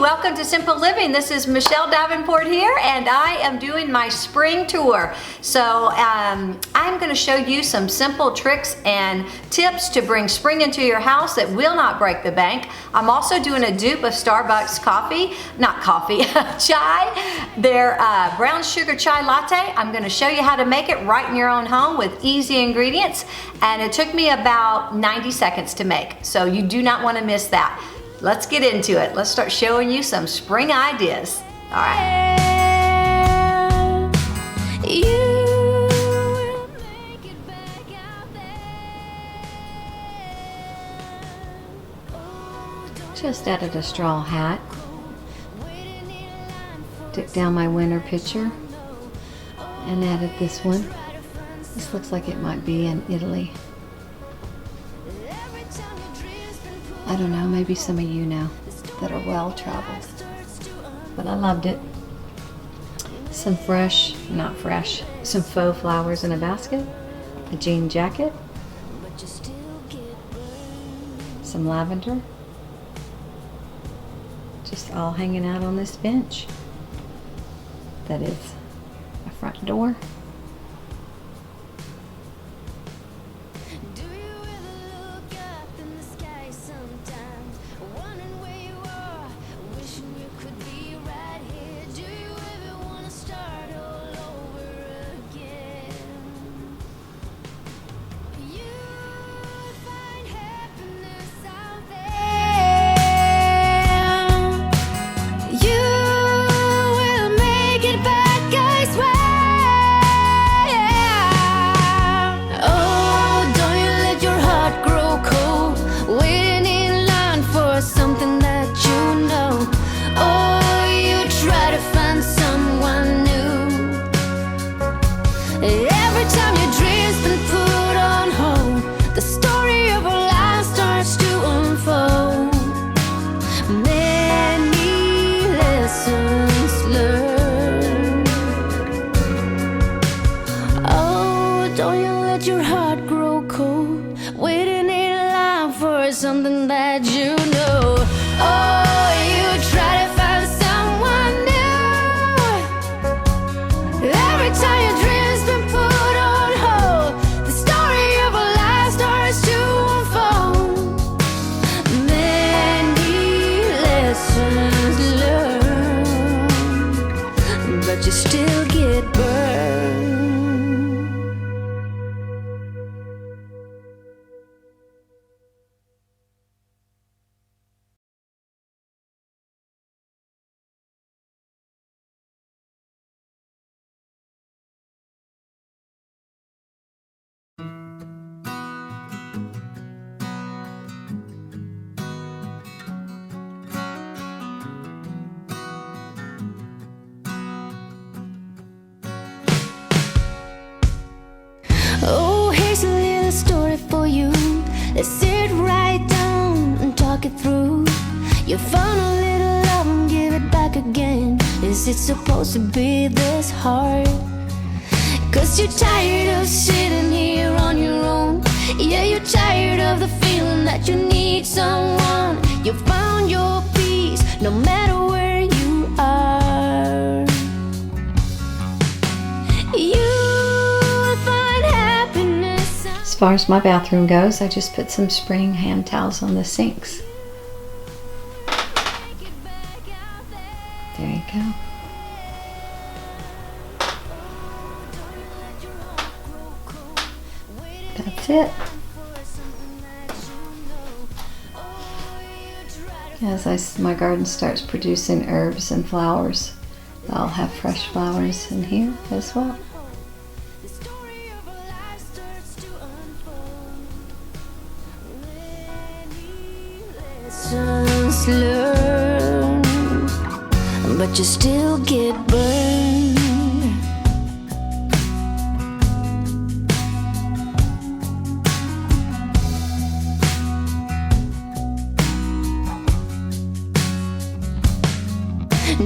welcome to Simple Living. This is Michelle Davenport here, and I am doing my spring tour. So I'm going to show you some simple tricks and tips to bring spring into your house that will not break the bank. I'm also doing a dupe of Starbucks chai, their brown sugar chai latte. I'm going to show you how to make it right in your own home with easy ingredients, and it took me about 90 seconds to make, so you do not want to miss that. Let's get into it. Let's start showing you some spring ideas. All right. Just added a straw hat. Took down my winter picture and added this one. This looks like it might be in Italy. I don't know, maybe some of you know that are well traveled, but I loved it. Some some faux flowers in a basket, a jean jacket, some lavender, just all hanging out on this bench. That is a front door. Something that you know. Oh, you try to find someone new. Every time your dreams been put on hold, the story of a life starts to unfold. Many lessons learned, but you still get burned. Oh, here's a little story for you. Let's sit right down and talk it through. You found a little love and give it back again. Is it supposed to be this hard? 'Cause you're tired of sitting here on your own. Yeah, you're tired of the feeling that you need someone. You found your peace no matter where you are. As far as my bathroom goes, I just put some spring hand towels on the sinks. There you go. That's it. As my garden starts producing herbs and flowers, I'll have fresh flowers in here as well. Learn, but you still get burned.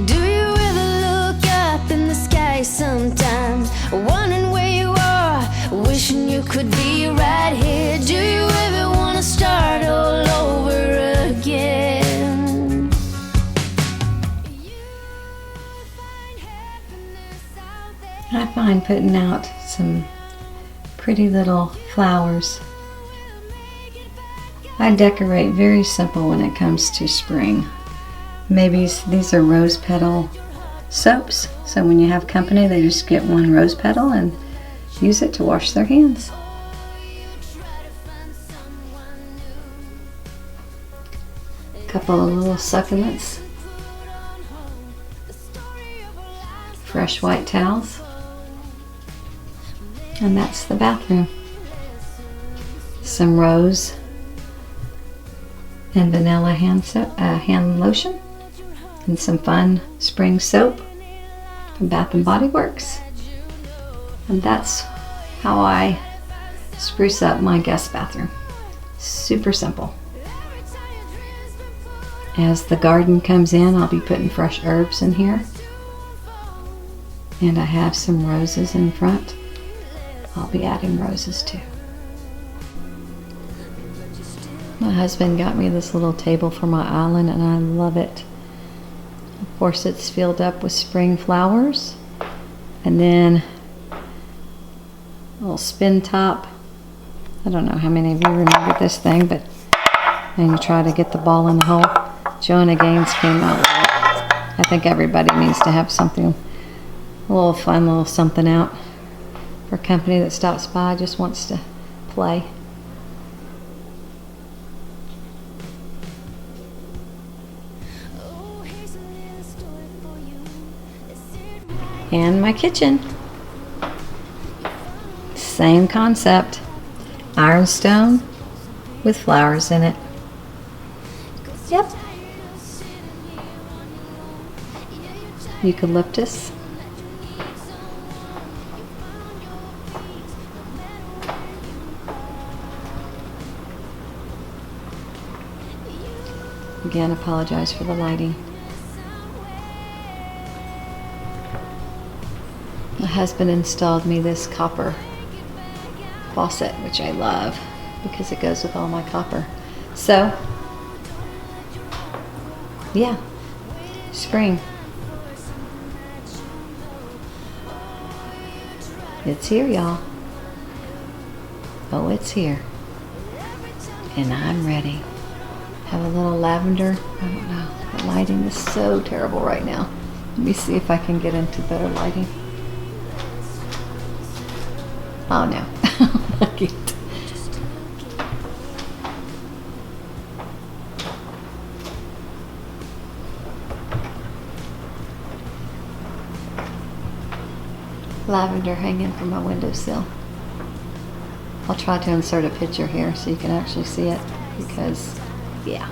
Do you ever look up in the sky sometimes, wondering where you are, wishing you could be right here? Do you ever want to start all over again? I find putting out some pretty little flowers. I decorate very simple when it comes to spring. Maybe these are rose petal soaps, so when you have company they just get one rose petal and use it to wash their hands. A couple of little succulents, fresh white towels, and that's the bathroom. Some rose and vanilla hand lotion, and some fun spring soap from Bath & Body Works. And that's how I spruce up my guest bathroom. Super simple. As the garden comes in, I'll be putting fresh herbs in here. And I have some roses in front. I'll be adding roses too. My husband got me this little table for my island and I love it. Of course, it's filled up with spring flowers. And then a little spin top. I don't know how many of you remember this thing, but and you try to get the ball in the hole. Joanna Gaines came out with it. I think everybody needs to have something, a little fun, little something out for company that stops by, just wants to play. And my kitchen. Same concept. Ironstone with flowers in it. Yep. Eucalyptus. Again, apologize for the lighting. My husband installed me this copper faucet, which I love because it goes with all my copper. So, yeah, spring. It's here, y'all. Oh, it's here. And I'm ready. Have a little lavender. I don't know. The lighting is so terrible right now. Let me see if I can get into better lighting. Oh no. I can't. Lavender hanging from my windowsill. I'll try to insert a picture here so you can actually see it because, yeah,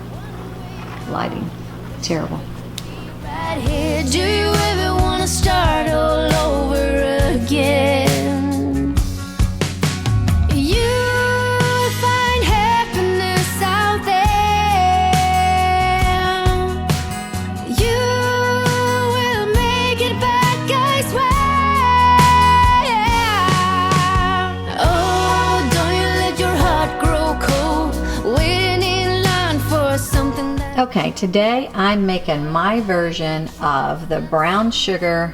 lighting, terrible. Right here, do you ever want to start all over again? You find happiness out there. You will make it back, I swear. Oh, don't you let your heart grow cold, waiting in line for something that... Okay, today I'm making my version of the brown sugar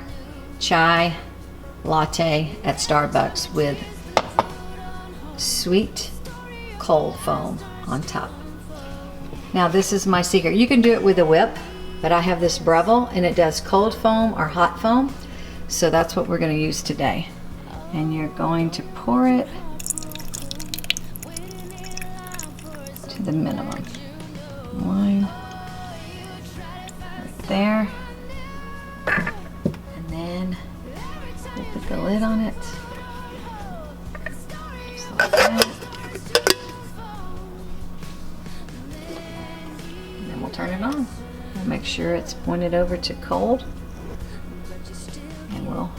chai latte at Starbucks with sweet cold foam on top. Now this is my secret. You can do it with a whip, but I have this Breville and it does cold foam or hot foam. So that's what we're going to use today. And you're going to pour it to the minimum. One right there, and then we'll put the lid on it, just like that, and then we'll turn it on. We'll make sure it's pointed over to cold, and we'll,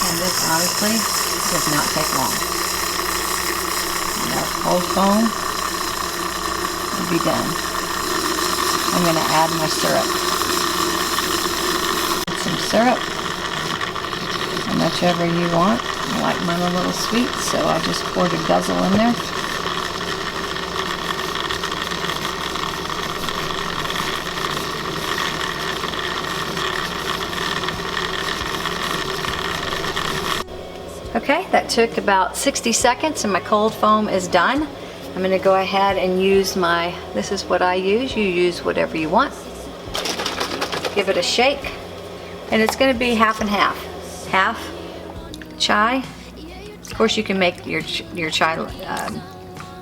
and this honestly does not take long. Cold foam will be done. I'm going to add my syrup. Some syrup, how much ever you want. I like mine a little sweet, so I just poured a guzzle in there. Okay, that took about 60 seconds and my cold foam is done. I'm gonna go ahead and use this is what I use. You use whatever you want. Give it a shake. And it's gonna be half and half. Half chai. Of course you can make your chai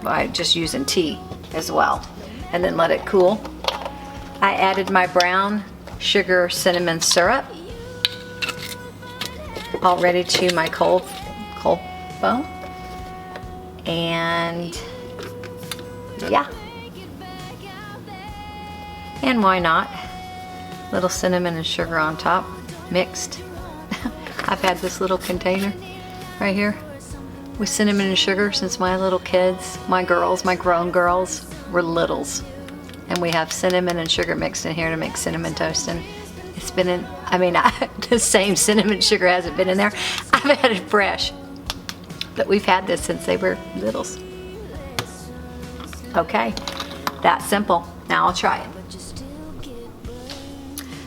by just using tea as well. And then let it cool. I added my brown sugar cinnamon syrup. All ready to my cold foam. And yeah. And why not? Little cinnamon and sugar on top, mixed. I've had this little container right here with cinnamon and sugar since my little kids, my grown girls, were littles. And we have cinnamon and sugar mixed in here to make cinnamon toast. And it's been in, the same cinnamon sugar hasn't been in there. I've had it fresh. But we've had this since they were littles. Okay, that's simple. Now I'll try it.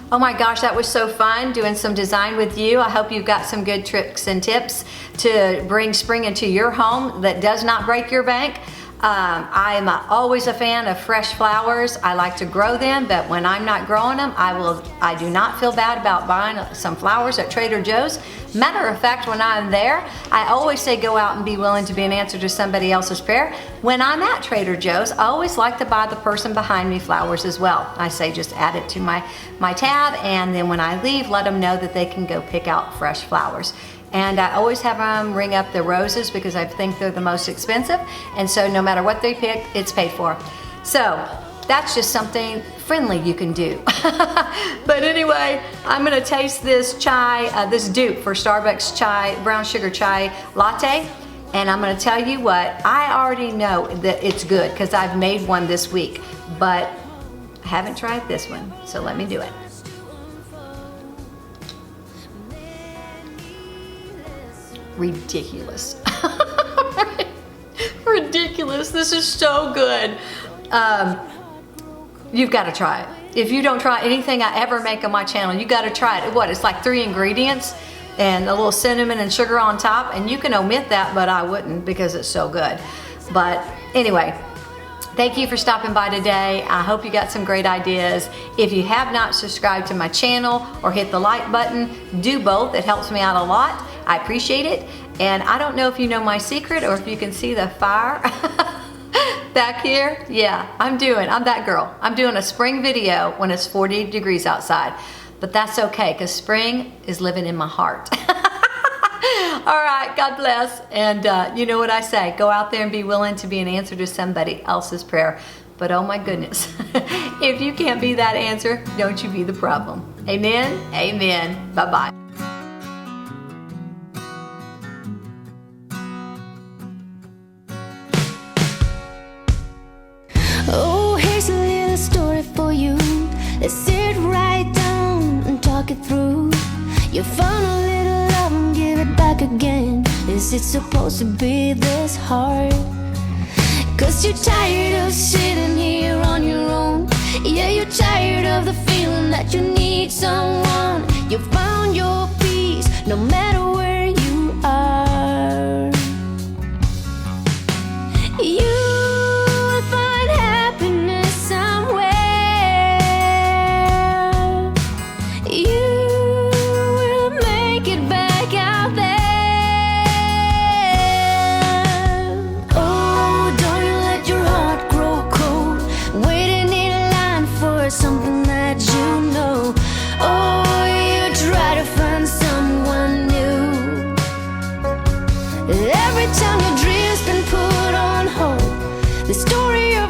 Oh my gosh, that was so fun doing some design with you. I hope you've got some good tricks and tips to bring spring into your home that does not break your bank. I'm always a fan of fresh flowers. I like to grow them, but when I'm not growing them, I do not feel bad about buying some flowers at Trader Joe's. Matter of fact, when I'm there, I always say go out and be willing to be an answer to somebody else's prayer. When I'm at Trader Joe's, I always like to buy the person behind me flowers as well. I say just add it to my tab, and then when I leave, let them know that they can go pick out fresh flowers. And I always have them ring up the roses because I think they're the most expensive. And so no matter what they pick, it's paid for. So that's just something friendly you can do. But anyway, I'm gonna taste this chai, this dupe for Starbucks chai, brown sugar chai latte. And I'm gonna tell you what, I already know that it's good because I've made one this week, but I haven't tried this one. So let me do it. Ridiculous. Ridiculous. This is so good. You've got to try it. If you don't try anything I ever make on my channel, you got to try it. What? It's like 3 ingredients and a little cinnamon and sugar on top, and you can omit that, but I wouldn't because it's so good. But anyway, thank you for stopping by today. I hope you got some great ideas. If you have not subscribed to my channel or hit the like button, do both. It helps me out a lot. I appreciate it. And I don't know if you know my secret or if you can see the fire back here. Yeah, I'm that girl. I'm doing a spring video when it's 40 degrees outside. But that's okay because spring is living in my heart. All right, God bless. And you know what I say, go out there and be willing to be an answer to somebody else's prayer. But oh my goodness, if you can't be that answer, don't you be the problem. Amen, amen, bye-bye. Oh, here's a little story for you. Let's sit right down and talk it through. You found a little love and give it back again. Is it supposed to be this hard? 'Cause you're tired of sitting here on your own. Yeah, you're tired of the feeling that you need someone. You found your peace no matter where you are. You'll find happiness somewhere. You will make it back out there. Oh, don't you let your heart grow cold, waiting in line for something that you know. Oh, you try to find someone new. Every time your dream's been put on hold, the story of